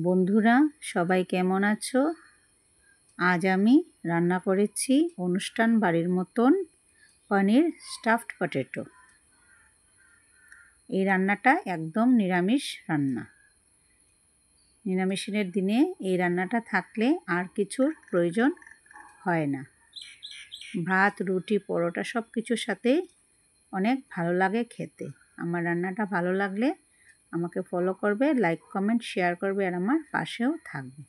বন্ধুরা সবাই কেমন আছো? আজ আমি রান্না করেছি অনুষ্ঠান বাড়ির মতন পনির স্টাফড পটেটো। এই রান্নাটা একদম নিরামিষ রান্না। নিরামিষের দিনে এই রান্নাটা থাকলে আর কিছুর প্রয়োজন হয় না। ভাত, রুটি, পরোটা সব কিছুর সাথে অনেক ভালো লাগে খেতে। আমার রান্নাটা ভালো লাগলে আমাকে ফলো করবে, লাইক, কমেন্ট, শেয়ার করবে আর আমার পাশেও থাকবে।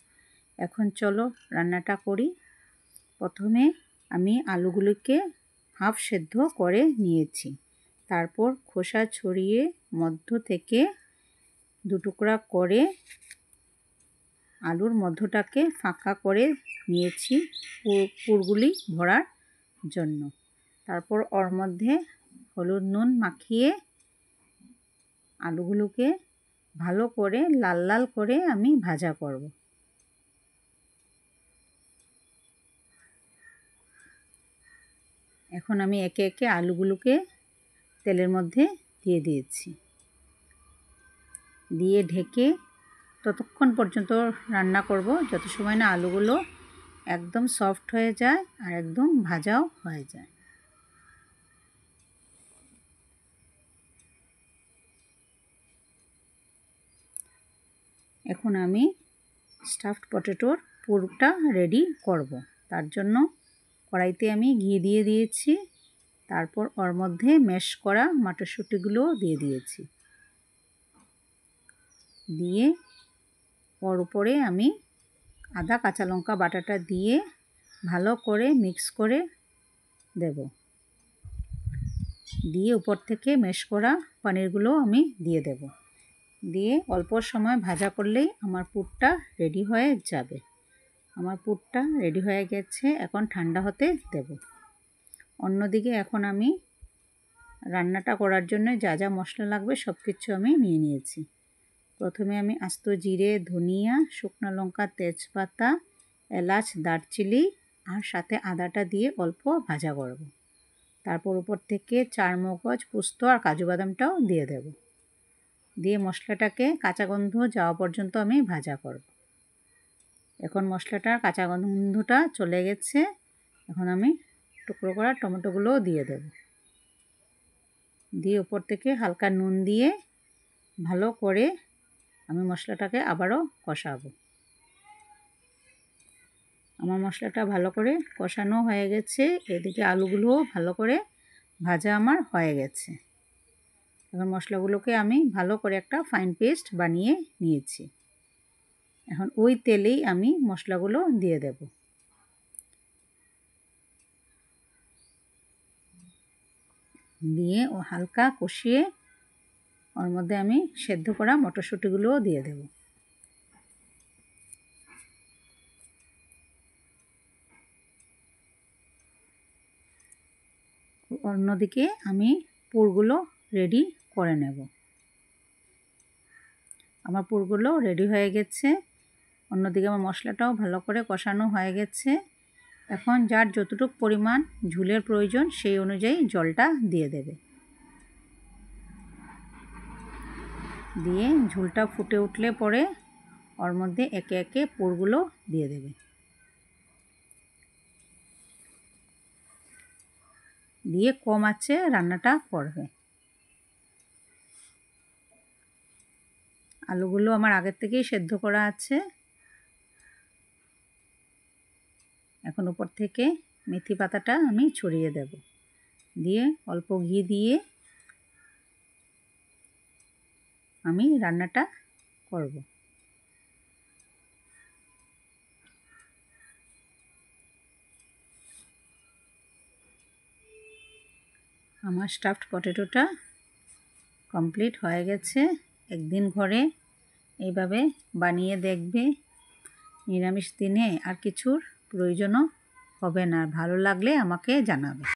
এখন চলো রান্নাটা করি। প্রথমে আমি আলুগুলিকে হাফ সেদ্ধ করে নিয়েছি। তারপর খোসা ছড়িয়ে মধ্য থেকে দু টুকরা করে আলুর মধ্যটাকে ফাঁকা করে নিয়েছি পুরগুলি ভরার জন্য। তারপর ওর মধ্যে হলুদ নুন মাখিয়ে আলুগুলোকে ভালো করে লাল লাল করে আমি ভাজা করব। এখন আমি একে একে আলুগুলোকে তেলের মধ্যে দিয়ে দিয়েছি। দিয়ে ঢেকে ততক্ষণ পর্যন্ত রান্না করব যত সময় না আলুগুলো একদম সফট হয়ে যায় আর একদম ভাজাও হয়ে যায়। এখন আমি স্টাফড পটেটোর পুরটা রেডি করব। তার জন্য কড়াইতে আমি ঘি দিয়ে দিয়েছি। তারপর ওর মধ্যে ম্যাশ করা মটরশুঁটিগুলো দিয়ে দিয়েছি। দিয়ে ওর উপরে আমি আদা কাঁচা লঙ্কা বাটাটা দিয়ে ভালো করে মিক্স করে দেব। দিয়ে উপর থেকে ম্যাশ করা পনিরগুলো আমি দিয়ে দেব। দিয়ে অল্প সময় ভাজা করলেই আমার পুরটা রেডি হয়ে যাবে। আমার পুরটা রেডি হয়ে গেছে, এখন ঠান্ডা হতে দেব। অন্যদিকে এখন আমি রান্নাটা করার জন্য যা যা মশলা লাগবে সব কিছু আমি নিয়ে নিয়েছি। প্রথমে আমি আস্ত জিরে, ধনিয়া, শুকনো লঙ্কা, তেজপাতা, এলাচ, দারচিনি আর সাথে আদাটা দিয়ে অল্প ভাজা করব। তারপর উপর থেকে চারমগজ, পোস্ত আর কাজু বাদামটাও দিয়ে দেব। দিয়ে মশলাটাকে কাঁচা গন্ধ যাওয়া পর্যন্ত আমি ভাজা করব। এখন মশলাটার কাঁচা গন্ধটা চলে গেছে। এখন আমি টুকরো করা টমেটোগুলোও দিয়ে দেব। দিয়ে উপর থেকে হালকা নুন দিয়ে ভালো করে আমি মশলাটাকে আবারও কষাবো। আমার মশলাটা ভালো করে কষানো হয়ে গেছে। এদিকে আলুগুলোও ভালো করে ভাজা আমার হয়ে গেছে। এখন মশলাগুলোকে আমি ভালো করে একটা ফাইন পেস্ট বানিয়ে নিয়েছি। এখন ওই তেলেই আমি মশলাগুলো দিয়ে দেব। দিয়ে ও হালকা কষিয়ে ওর মধ্যে আমি সেদ্ধ করা মটরশুঁটিগুলোও দিয়ে দেব। অন্যদিকে আমি পুরগুলো রেডি করে নেব। আমার পুরগুলো রেডি হয়ে গেছে। অন্যদিকে আমার মশলাটাও ভালো করে কষানো হয়ে গেছে। এখন যার যতটুকু পরিমাণ ঝোলের প্রয়োজন সেই অনুযায়ী জলটা দিয়ে দেবে। দিয়ে ঝোলটা ফুটে উঠলে পরে ওর মধ্যে একে একে পুরগুলো দিয়ে দেবে। দিয়ে কম আঁচে রান্নাটা করবে। আলুগুলো আমার আগের থেকেই সেদ্ধ করা আছে। এখন উপর থেকে মেথি পাতাটা আমি ছড়িয়ে দেব। দিয়ে অল্প ঘি দিয়ে আমি রান্নাটা করব। আমার স্টাফড পটেটোটা কমপ্লিট হয়ে গেছে। একদিন ঘরে এইভাবে বানিয়ে দেখবে। নিরামিষ দিনে আর কিছুর প্রয়োজনও হবে না। ভালো লাগলে আমাকে জানাবে।